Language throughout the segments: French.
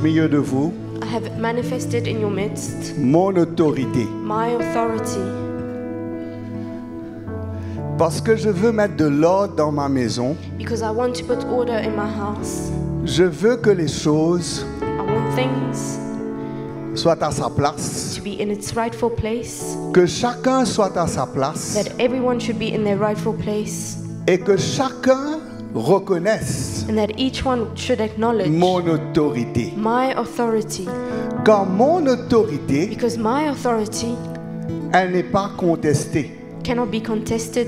milieu de vous I have manifested in your midst mon autorité. my authority, Parce que je veux mettre de l'ordre dans ma maison. because I want to put order in my house. Je veux que les choses I want things soient à sa place. to be in its rightful place, Que chacun soit à sa place. that everyone should be in their rightful place, Et que chacun reconnaisse and that each one should acknowledge mon autorité. my authority, Car mon autorité, because my authority elle n'est pas contestée. cannot be contested.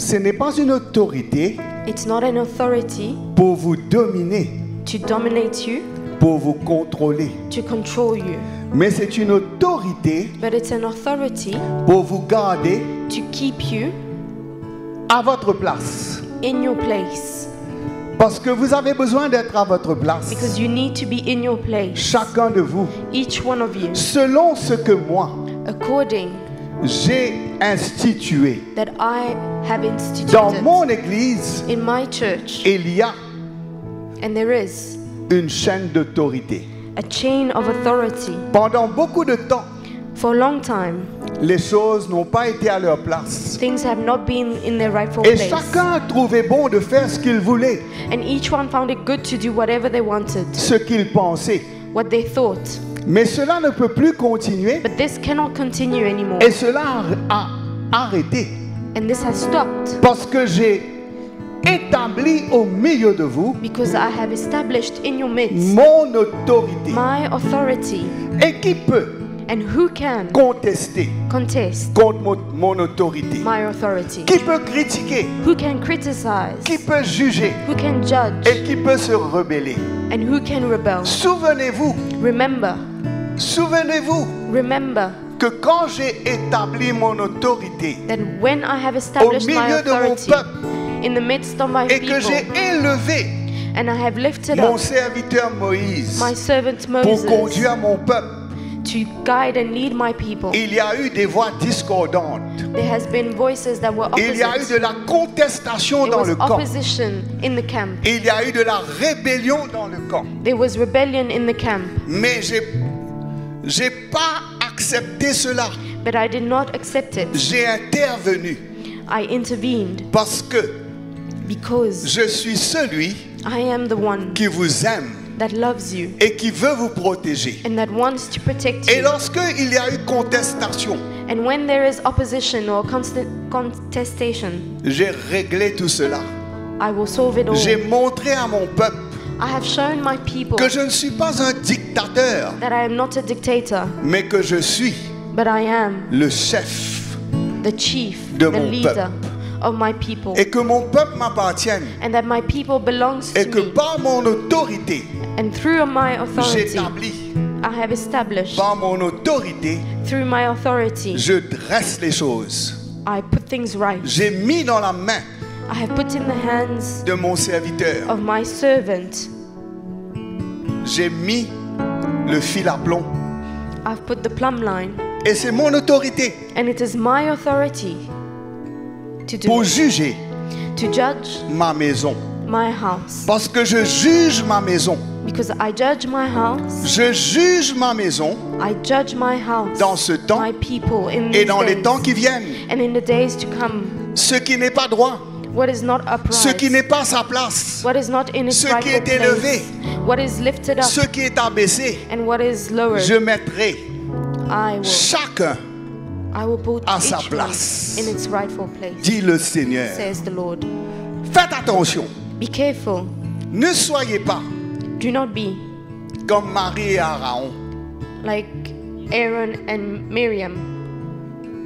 Ce n'est pas une autorité It's not an authority pour vous dominer, to dominate you, pour vous contrôler. to control you, Mais c'est une autorité but it's an authority pour vous garder to keep you à votre place. in your place, Parce que vous avez besoin d'être à votre place. because you need to be in your place, Chacun de vous. each one of you, Selon ce que moi, according j'ai institué. that I have Dans instituted mon église, in my church, il y a and there is une chaîne d'autorité. a chain of authority. Pendant beaucoup de temps, For a long time, les choses n'ont pas été à leur place. things have not been in their rightful Et place, chacun trouvait bon de faire ce qu'il voulait, and each one found it good to do whatever they wanted, ce qu'il pensait. what they thought. Mais cela ne peut plus continuer But this cannot continue anymore, et cela a arrêté. and this has stopped, Parce que j'ai établi au milieu de vous because I have established in your midst mon autorité. my authority. Et qui peut And who can contester contest contre mon autorité? my authority? Qui peut critiquer? Who can criticize? Qui peut juger? Who can judge? Et qui peut se rebeller? And who can rebel? Souvenez-vous, Remember, remember que quand j'ai établi mon autorité that when I have established my milieu de mon authority peuple in the midst of my et que j'ai people, élevé and I have lifted mon up serviteur Moïse my servant pour Moses conduire mon peuple, to guide and lead my people, il y a eu des voix discordantes. there has been voices that were Il y a eu opposite. de la contestation There dans was le camp. opposition in the camp. Il y a eu de la rébellion dans le camp. There was rebellion in the camp. Mais j'ai pas accepté cela. But I did not accept it. J'ai intervenu I intervened parce que because je suis celui I am the one qui vous aime that loves you et qui veut vous protéger. and that wants to protect Et you. lorsque il y a eu contestation, And when there is opposition or contestation, j'ai réglé tout cela. I will solve it all. J'ai montré à mon peuple I have shown my people que je ne suis pas un dictateur, that I am not a dictator, mais que je suis but I am le chef the chief, de the mon leader peuple. of my people, Et que mon peuple m'appartienne and that my people belongs et to que me. par mon autorité, And through my authority, j'établis, I have established, par mon autorité, through my authority, je dresse les choses. I put things right. J'ai mis dans la main I have put in the hands de mon serviteur, of my servant, j'ai mis le fil à plomb. I've put the plumb line, Et c'est mon autorité and it is my authority to do pour it, juger to judge ma maison. my house. Parce que je juge ma maison. Because I judge my house, Je juge ma maison I judge my house, dans ce temps my people in et these dans les days, temps qui viennent. and in the days to come. Ce qui n'est pas droit, What is not ce qui upright, n'est pas à sa place, what is not in its ce qui rightful est élevé, place, what is lifted up, ce qui est abaissé, and what is lowered, je mettrai I chacun, will put à sa each place. one in its rightful place, dit le Seigneur. says the Lord. Faites attention, Be careful. ne soyez pas Do not be comme Marie et Aaron like Aaron and Miriam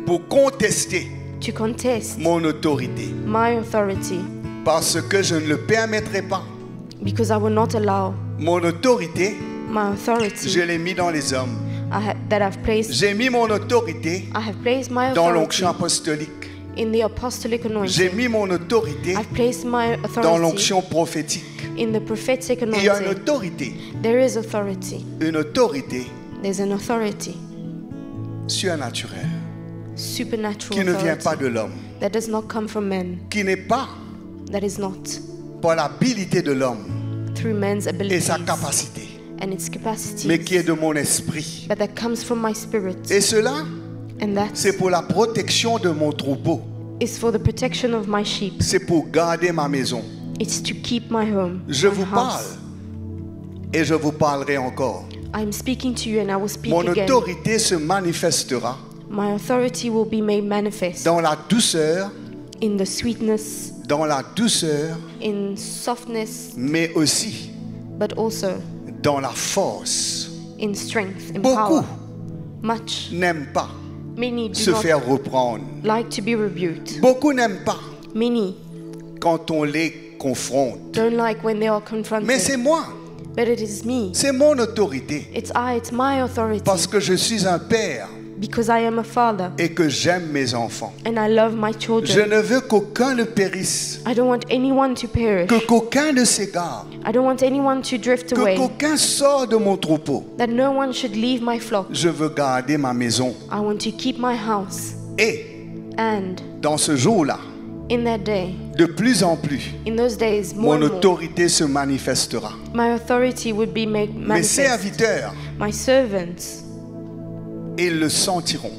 pour contester to contest mon autorité. my authority, Parce que je ne le permettrai pas. because I will not allow Mon autorité, my authority je l'ai mis dans les hommes. that I've placed. J'ai mis mon autorité I have placed my dans authority l'onction apostolique. in the apostolic J'ai anointing. mis mon autorité I've placed my dans authority l'onction prophétique. in the prophetic Il y a une anointing. autorité, There is authority. There's an authority, surnaturelle supernatural qui ne vient pas authority de l'homme, that does not come from men, qui n'est pas that is not par l'habilité de l'homme through man's et abilities sa capacité, and its capacities, mais qui est de mon esprit. but that comes from my spirit. Et cela, And that c'est pour la protection de mon troupeau. is for the protection of my sheep. C'est pour garder ma maison. It's to keep my home, Je my vous house. parle et je vous parlerai encore. I'm speaking to you and I will speak Mon again. autorité se manifestera My authority will be made manifest dans la douceur, in the sweetness, in softness, mais aussi but also dans la force. in strength, in Beaucoup power. Much. n'aiment pas Many do se not faire reprendre. like to be rebuked. Beaucoup n'aiment pas Many quand on les confronte. don't like when they are confronted. Mais c'est moi, But it is me. c'est mon autorité. It's my authority. Parce que je suis un père Because I am a father et que j'aime mes enfants. and I love my Je children. ne veux qu'aucun ne périsse, I don't want anyone to perish. qu'aucun ne s'égare, I don't want anyone to drift away. qu'aucun sorte de mon troupeau. That no one should leave my flock. Je veux garder ma maison. I want to keep my house. Et And dans ce jour-là, in that day, de plus en plus, in those days, more mon and more, autorité se manifestera. my authority would be made Mes manifest. serviteurs, My servants ils le sentiront,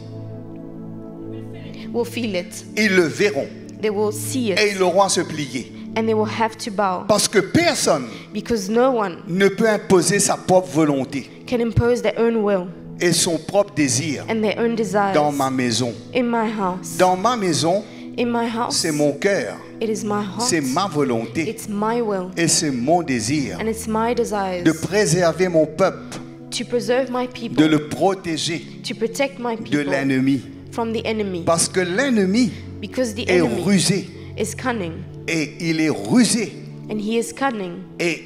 will feel it. ils le verront They will see et it. ils auront à se plier. And they will have to bow. Parce que personne Because no one ne peut imposer sa propre volonté can impose their own will et son propre désir and their own desires dans ma maison. in my house. Dans ma maison, In my house, c'est mon cœur, it is my heart. c'est ma volonté It's my will. et c'est mon désir And it's my desires de préserver mon peuple, to preserve my de people, le protéger to protect my de people l'ennemi. from the enemy. Parce que l'ennemi Because the est enemy rusé is cunning. et il est rusé And he is cunning. et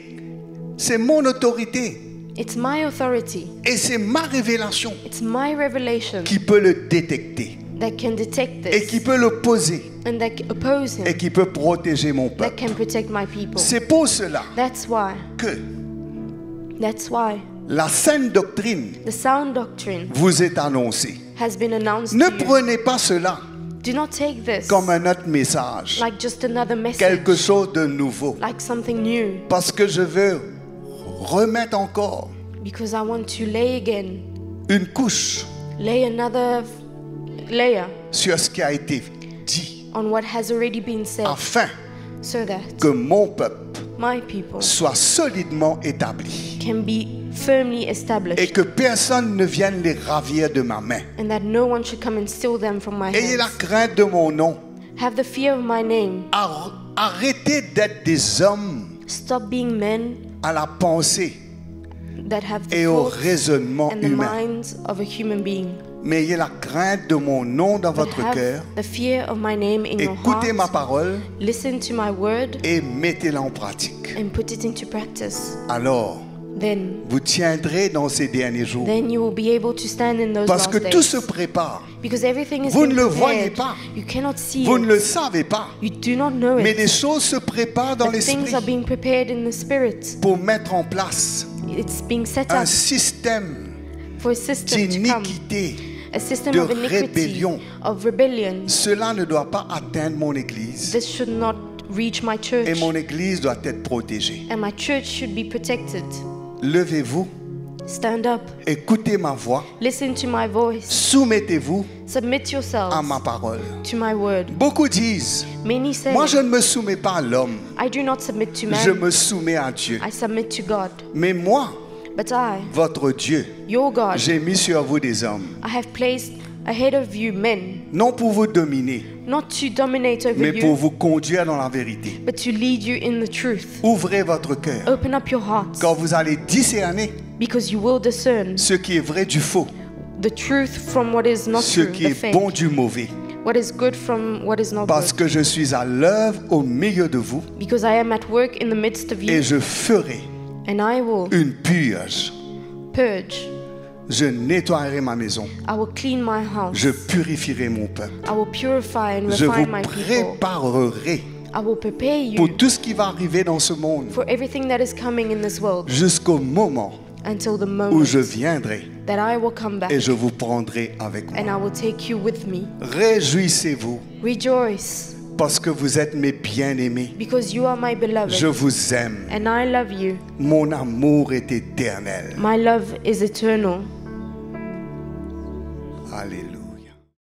c'est mon autorité It's my authority. et c'est ma révélation It's my revelation qui peut le détecter that can detect et this qui peut l'opposer and that oppose et him, qui peut protéger mon that peuple. can protect my people. C'est pour cela That's why que la saine doctrine the sound doctrine vous est annoncée. has been announced Ne to you. prenez pas cela Do not take this comme un autre message, like just another quelque message, chose de nouveau, like something new, parce que je veux remettre encore because I want to lay again, une couche lay another layer sur ce qui a été dit, on what has already been said, afin so that que mon peuple my people soit solidement établi can be firmly et established que personne ne vienne les ravir de ma main. and that no one should come and steal them from my Ayez la hands. crainte de mon nom. Have the fear of my name. Arrêtez d'être des hommes Stop being men à la pensée that have the et au thoughts raisonnement and the humain. minds of a human being. Mais ayez la crainte de mon nom dans But votre have cœur. the fear of my name in your Écoutez ma heart. parole Listen to my word et mettez-la en pratique. and put it into practice. Alors, Then vous tiendrez dans ces derniers jours. you will be able to stand in those Parce last que days. tout se prépare. Because everything is Vous being ne le voyez prepared. pas. You cannot see Vous it. ne le savez pas. You do not know Mais it. des choses se préparent dans But things are l'esprit being prepared in the spirit. pour mettre en place It's being set un up système for a system to come. d'iniquité. A system de of iniquity, rébellion. of rebellion. Cela ne doit pas atteindre mon église. This should not reach my Et church. mon église doit être protégée. And my church should be protected. Levez-vous, Stand up. écoutez ma voix, Listen to my voice. soumettez-vous Submit yourselves à ma parole. to my word. Beaucoup disent, Many say, moi je ne me soumets pas à l'homme, I do not submit to je man. me soumets à Dieu. I submit to God. Mais moi, But I, votre Dieu, your God, j'ai mis sur vous des hommes, I have placed ahead of you men, non pour vous dominer, not to dominate over mais pour you, vous conduire dans la vérité. but to lead you in the truth. Ouvrez votre cœur, Open up your hearts, quand vous allez discerner because you will discern ce qui est vrai du faux, the truth from what is not ce true, qui the est fake, bon du mauvais. what is good from what is not Parce good. que je suis à l'œuvre au milieu de vous Because I am at work in the midst of et you, je ferai and I will une purge. purge. Je nettoierai ma maison. I will clean my house. Je purifierai mon peuple. I will purify and Je vous refine my people. préparerai I will prepare pour you tout ce qui va arriver dans ce monde for everything that is coming in this world jusqu'au moment until the où moment je viendrai that I will come back et je vous prendrai avec and moi. I will take you with me. Réjouissez-vous Rejoice Parce que vous êtes mes bien-aimés. because you are my beloved, Je vous aime. and I love you. Mon amour est éternel. My love is eternal. Alléluia.